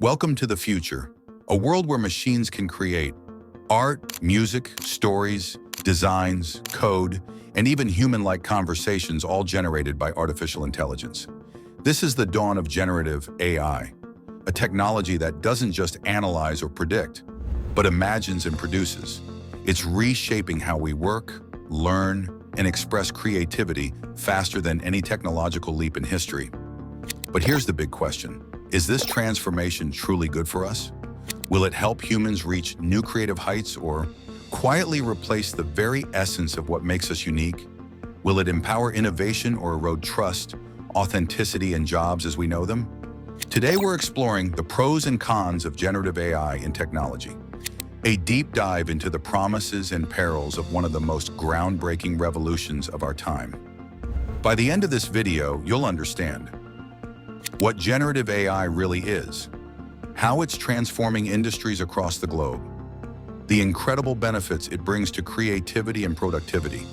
Welcome to the future, a world where machines can create art, music, stories, designs, code, and even human-like conversations, all generated by artificial intelligence. This is the dawn of generative AI, a technology that doesn't just analyze or predict, but imagines and produces. It's reshaping how we work, learn, and express creativity faster than any technological leap in history. But here's the big question. Is this transformation truly good for us? Will it help humans reach new creative heights or quietly replace the very essence of what makes us unique? Will it empower innovation or erode trust, authenticity, and jobs as we know them? Today we're exploring the pros and cons of generative AI in technology. A deep dive into the promises and perils of one of the most groundbreaking revolutions of our time. By the end of this video, you'll understand what generative AI really is, how it's transforming industries across the globe, the incredible benefits it brings to creativity and productivity,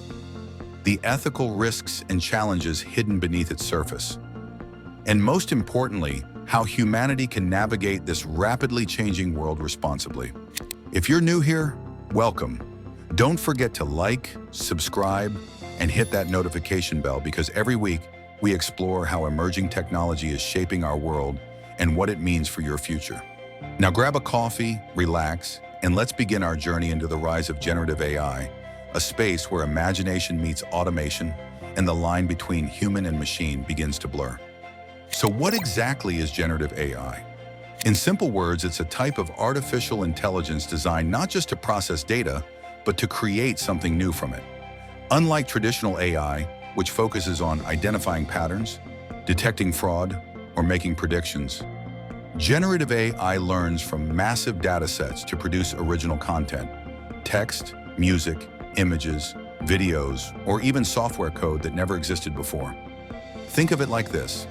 the ethical risks and challenges hidden beneath its surface, and most importantly, how humanity can navigate this rapidly changing world responsibly. If you're new here, welcome. Don't forget to like, subscribe, and hit that notification bell, because every week we explore how emerging technology is shaping our world and what it means for your future. Now grab a coffee, relax, and let's begin our journey into the rise of generative AI, a space where imagination meets automation and the line between human and machine begins to blur. So what exactly is generative AI? In simple words, it's a type of artificial intelligence designed not just to process data, but to create something new from it. Unlike traditional AI, which focuses on identifying patterns, detecting fraud, or making predictions, generative AI learns from massive data sets to produce original content, text, music, images, videos, or even software code that never existed before. Think of it like this.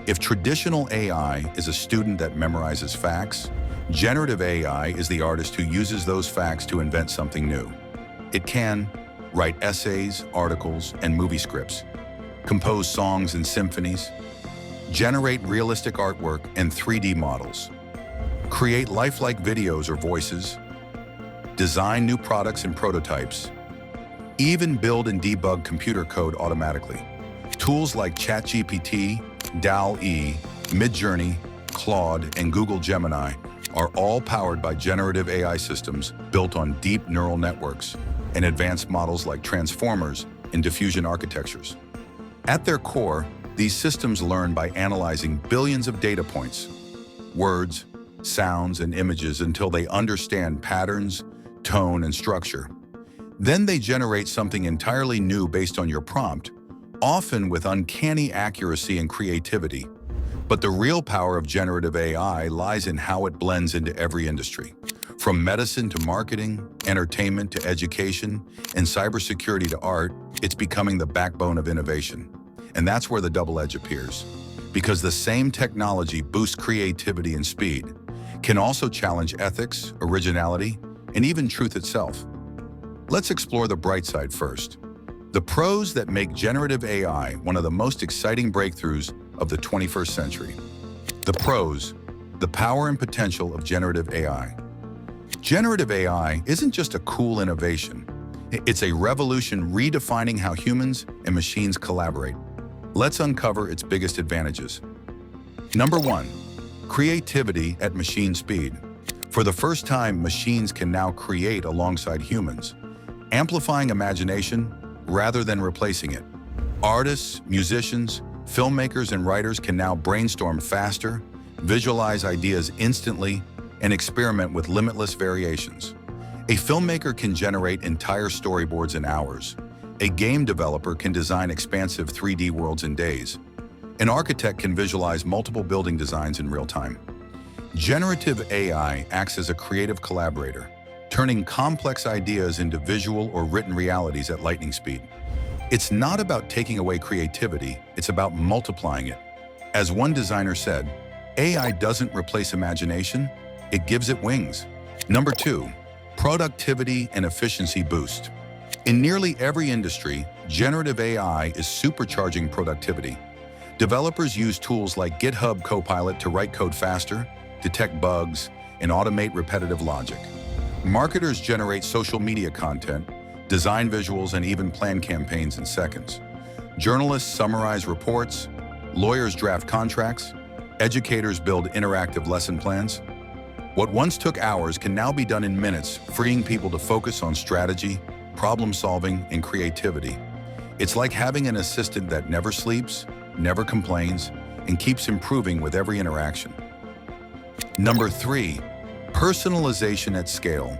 If traditional AI is a student that memorizes facts, generative AI is the artist who uses those facts to invent something new. It can write essays, articles, and movie scripts, compose songs and symphonies, generate realistic artwork and 3D models, create lifelike videos or voices, design new products and prototypes, even build and debug computer code automatically. Tools like ChatGPT, DALL, Midjourney, Claude, and Google Gemini are all powered by generative AI systems built on deep neural networks and advanced models like transformers and diffusion architectures. At their core, these systems learn by analyzing billions of data points, words, sounds, and images until they understand patterns, tone, and structure. Then they generate something entirely new based on your prompt, often with uncanny accuracy and creativity. But the real power of generative AI lies in how it blends into every industry. From medicine to marketing, entertainment to education, and cybersecurity to art, it's becoming the backbone of innovation. And that's where the double edge appears. Because the same technology boosts creativity and speed, can also challenge ethics, originality, and even truth itself. Let's explore the bright side first. The pros that make generative AI one of the most exciting breakthroughs of the 21st century. The pros, the power and potential of generative AI. Generative AI isn't just a cool innovation. It's a revolution redefining how humans and machines collaborate. Let's uncover its biggest advantages. Number 1, creativity at machine speed. For the first time, machines can now create alongside humans, amplifying imagination rather than replacing it. Artists, musicians, filmmakers, and writers can now brainstorm faster, visualize ideas instantly, and experiment with limitless variations. A filmmaker can generate entire storyboards in hours. A game developer can design expansive 3D worlds in days. An architect can visualize multiple building designs in real time. Generative AI acts as a creative collaborator, turning complex ideas into visual or written realities at lightning speed. It's not about taking away creativity, it's about multiplying it. As one designer said, AI doesn't replace imagination, it gives it wings. Number 2, productivity and efficiency boost. In nearly every industry, generative AI is supercharging productivity. Developers use tools like GitHub Copilot to write code faster, detect bugs, and automate repetitive logic. Marketers generate social media content, design visuals, and even plan campaigns in seconds. Journalists summarize reports, lawyers draft contracts, educators build interactive lesson plans. What once took hours can now be done in minutes, freeing people to focus on strategy, problem-solving, and creativity. It's like having an assistant that never sleeps, never complains, and keeps improving with every interaction. Number 3, personalization at scale.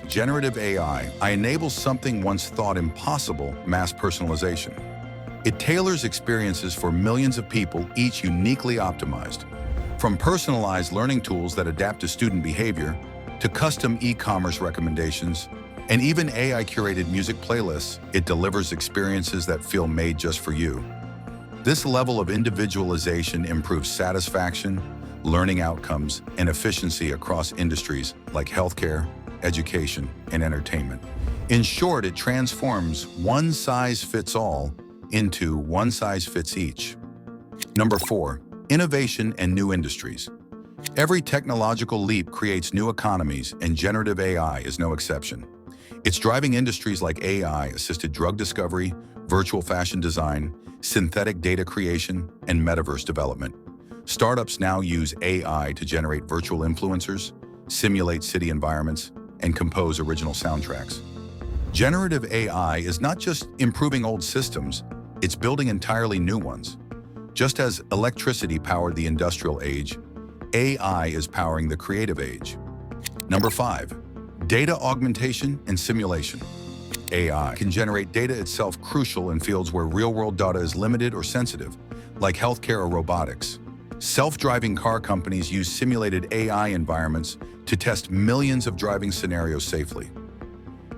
Generative AI enables something once thought impossible: mass personalization. It tailors experiences for millions of people, each uniquely optimized. From personalized learning tools that adapt to student behavior, to custom e-commerce recommendations, and even AI-curated music playlists, it delivers experiences that feel made just for you. This level of individualization improves satisfaction, learning outcomes, and efficiency across industries like healthcare, education, and entertainment. In short, it transforms one-size-fits-all into one-size-fits-each. Number 4, innovation and new industries. Every technological leap creates new economies, and generative AI is no exception. It's driving industries like AI-assisted drug discovery, virtual fashion design, synthetic data creation, and metaverse development. Startups now use AI to generate virtual influencers, simulate city environments, and compose original soundtracks. Generative AI is not just improving old systems, it's building entirely new ones. Just as electricity powered the industrial age, AI is powering the creative age. Number 5, data augmentation and simulation. AI can generate data itself, crucial in fields where real-world data is limited or sensitive, like healthcare or robotics. Self-driving car companies use simulated AI environments to test millions of driving scenarios safely.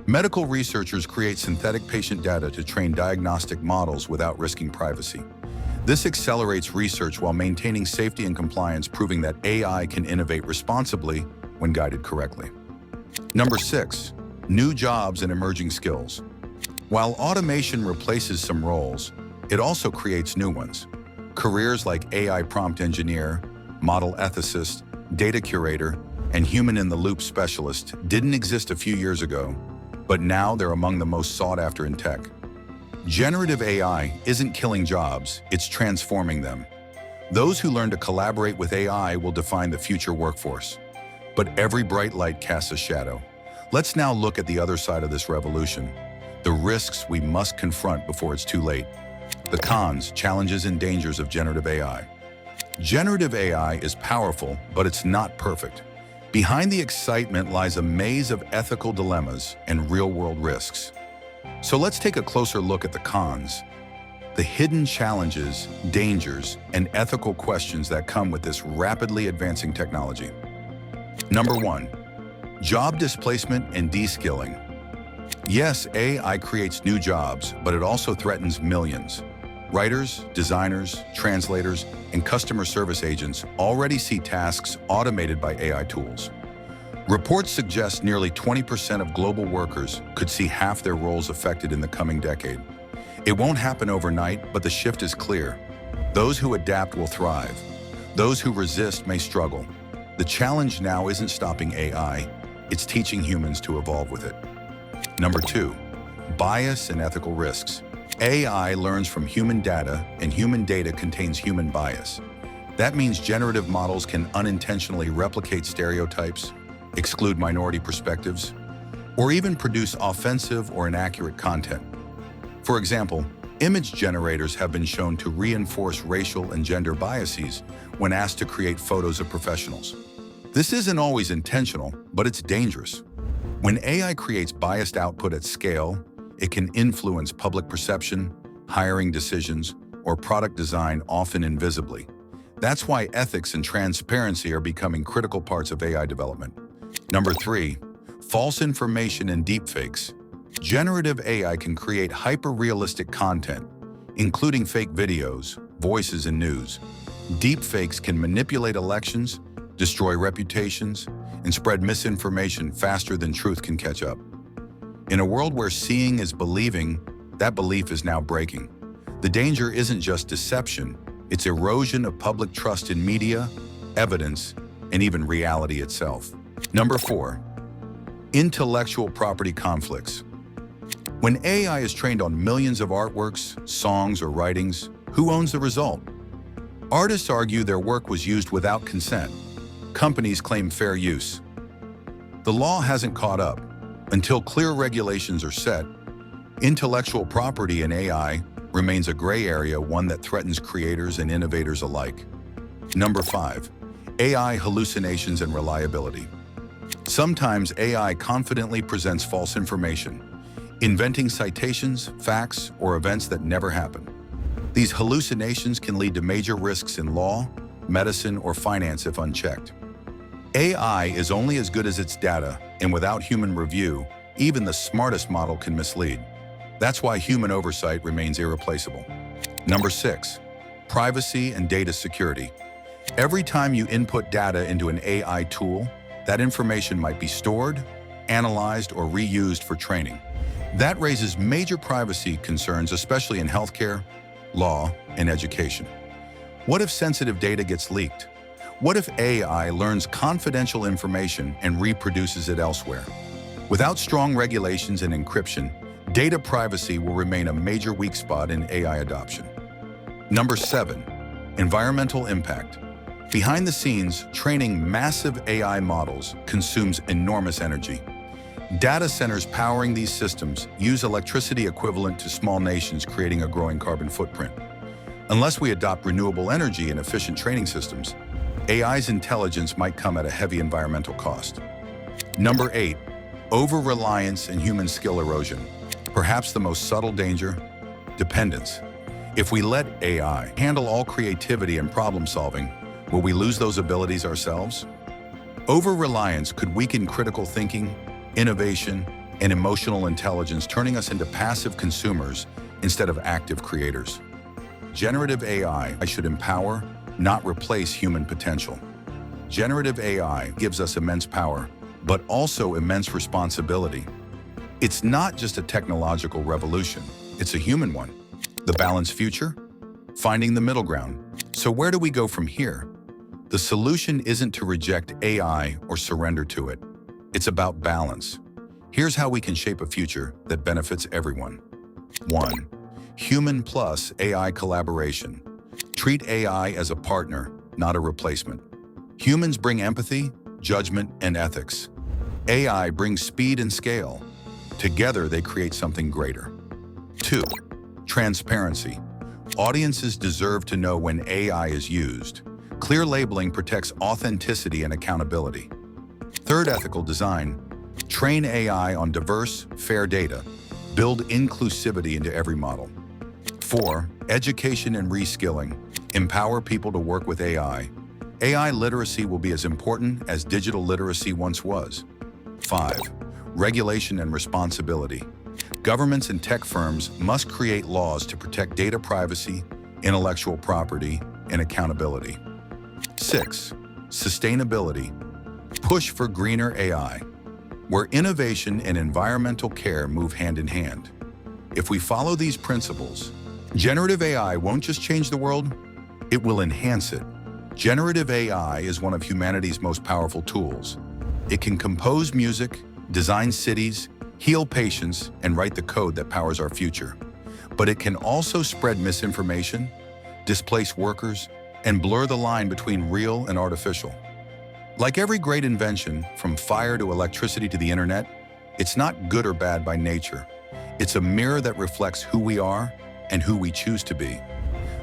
Medical researchers create synthetic patient data to train diagnostic models without risking privacy. This accelerates research while maintaining safety and compliance, proving that AI can innovate responsibly when guided correctly. Number 6, new jobs and emerging skills. While automation replaces some roles, it also creates new ones. Careers like AI prompt engineer, model ethicist, data curator, and human-in-the-loop specialist didn't exist a few years ago, but now they're among the most sought after in tech. Generative AI isn't killing jobs, it's transforming them. Those who learn to collaborate with AI will define the future workforce. But every bright light casts a shadow. Let's now look at the other side of this revolution, the risks we must confront before it's too late. The cons, challenges, and dangers of generative AI. Generative AI is powerful, but it's not perfect. Behind the excitement lies a maze of ethical dilemmas and real-world risks. So let's take a closer look at the cons, the hidden challenges, dangers, and ethical questions that come with this rapidly advancing technology. Number 1, job displacement and de-skilling. Yes, AI creates new jobs, but it also threatens millions. Writers, designers, translators, and customer service agents already see tasks automated by AI tools. Reports suggest nearly 20% of global workers could see half their roles affected in the coming decade. It won't happen overnight, but the shift is clear. Those who adapt will thrive. Those who resist may struggle. The challenge now isn't stopping AI, it's teaching humans to evolve with it. Number 2, bias and ethical risks. AI learns from human data, and human data contains human bias. That means generative models can unintentionally replicate stereotypes, exclude minority perspectives, or even produce offensive or inaccurate content. For example, image generators have been shown to reinforce racial and gender biases when asked to create photos of professionals. This isn't always intentional, but it's dangerous. When AI creates biased output at scale, it can influence public perception, hiring decisions, or product design, often invisibly. That's why ethics and transparency are becoming critical parts of AI development. Number 3, false information and deepfakes. Generative AI can create hyper-realistic content, including fake videos, voices, and news. Deepfakes can manipulate elections, destroy reputations, and spread misinformation faster than truth can catch up. In a world where seeing is believing, that belief is now breaking. The danger isn't just deception, it's erosion of public trust in media, evidence, and even reality itself. Number 4. Intellectual property conflicts. When AI is trained on millions of artworks, songs, or writings, who owns the result? Artists argue their work was used without consent. Companies claim fair use. The law hasn't caught up. Until clear regulations are set, intellectual property in AI remains a gray area, one that threatens creators and innovators alike. Number 5. AI hallucinations and reliability. Sometimes AI confidently presents false information, inventing citations, facts, or events that never happened. These hallucinations can lead to major risks in law, medicine, or finance if unchecked. AI is only as good as its data, and without human review, even the smartest model can mislead. That's why human oversight remains irreplaceable. Number 6. Privacy and data security. Every time you input data into an AI tool, that information might be stored, analyzed, or reused for training. That raises major privacy concerns, especially in healthcare, law, and education. What if sensitive data gets leaked? What if AI learns confidential information and reproduces it elsewhere? Without strong regulations and encryption, data privacy will remain a major weak spot in AI adoption. Number 7. Environmental impact. Behind the scenes, training massive AI models consumes enormous energy. Data centers powering these systems use electricity equivalent to small nations, creating a growing carbon footprint. Unless we adopt renewable energy and efficient training systems, AI's intelligence might come at a heavy environmental cost. Number 8. Over-reliance and human skill erosion. Perhaps the most subtle danger: dependence. If we let AI handle all creativity and problem-solving, will we lose those abilities ourselves? Over-reliance could weaken critical thinking, innovation, and emotional intelligence, turning us into passive consumers instead of active creators. Generative AI should empower, not replace human potential. Generative AI gives us immense power, but also immense responsibility. It's not just a technological revolution, it's a human one. The balanced future? Finding the middle ground. So where do we go from here? The solution isn't to reject AI or surrender to it. It's about balance. Here's how we can shape a future that benefits everyone. 1. Human plus AI collaboration. Treat AI as a partner, not a replacement. Humans bring empathy, judgment, and ethics. AI brings speed and scale. Together, they create something greater. 2. Transparency. Audiences deserve to know when AI is used. Clear labeling protects authenticity and accountability. 3. Ethical design. Train AI on diverse, fair data. Build inclusivity into every model. 4. Education and reskilling. Empower people to work with AI. AI literacy will be as important as digital literacy once was. 5. Regulation and responsibility. Governments and tech firms must create laws to protect data privacy, intellectual property, and accountability. 6. Sustainability. Push for greener AI, where innovation and environmental care move hand in hand. If we follow these principles, generative AI won't just change the world, it will enhance it. Generative AI is one of humanity's most powerful tools. It can compose music, design cities, heal patients, and write the code that powers our future. But it can also spread misinformation, displace workers, and blur the line between real and artificial. Like every great invention, from fire to electricity to the internet, it's not good or bad by nature. It's a mirror that reflects who we are and who we choose to be.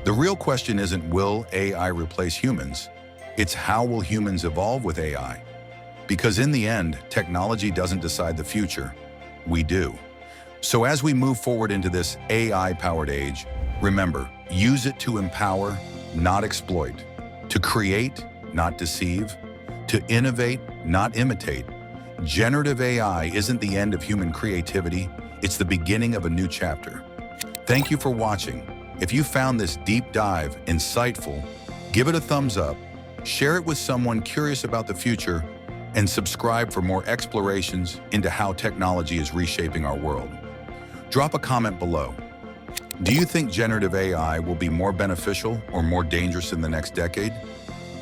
The real question isn't will AI replace humans? It's how will humans evolve with AI? Because in the end, technology doesn't decide the future. We do. So as we move forward into this AI-powered age, remember, use it to empower, not exploit, to create, not deceive, to innovate, not imitate. Generative AI isn't the end of human creativity, it's the beginning of a new chapter. Thank you for watching. If you found this deep dive insightful, give it a thumbs up, share it with someone curious about the future, and subscribe for more explorations into how technology is reshaping our world. Drop a comment below. Do you think generative AI will be more beneficial or more dangerous in the next decade?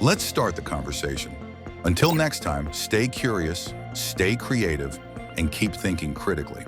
Let's start the conversation. Until next time, stay curious, stay creative, and keep thinking critically.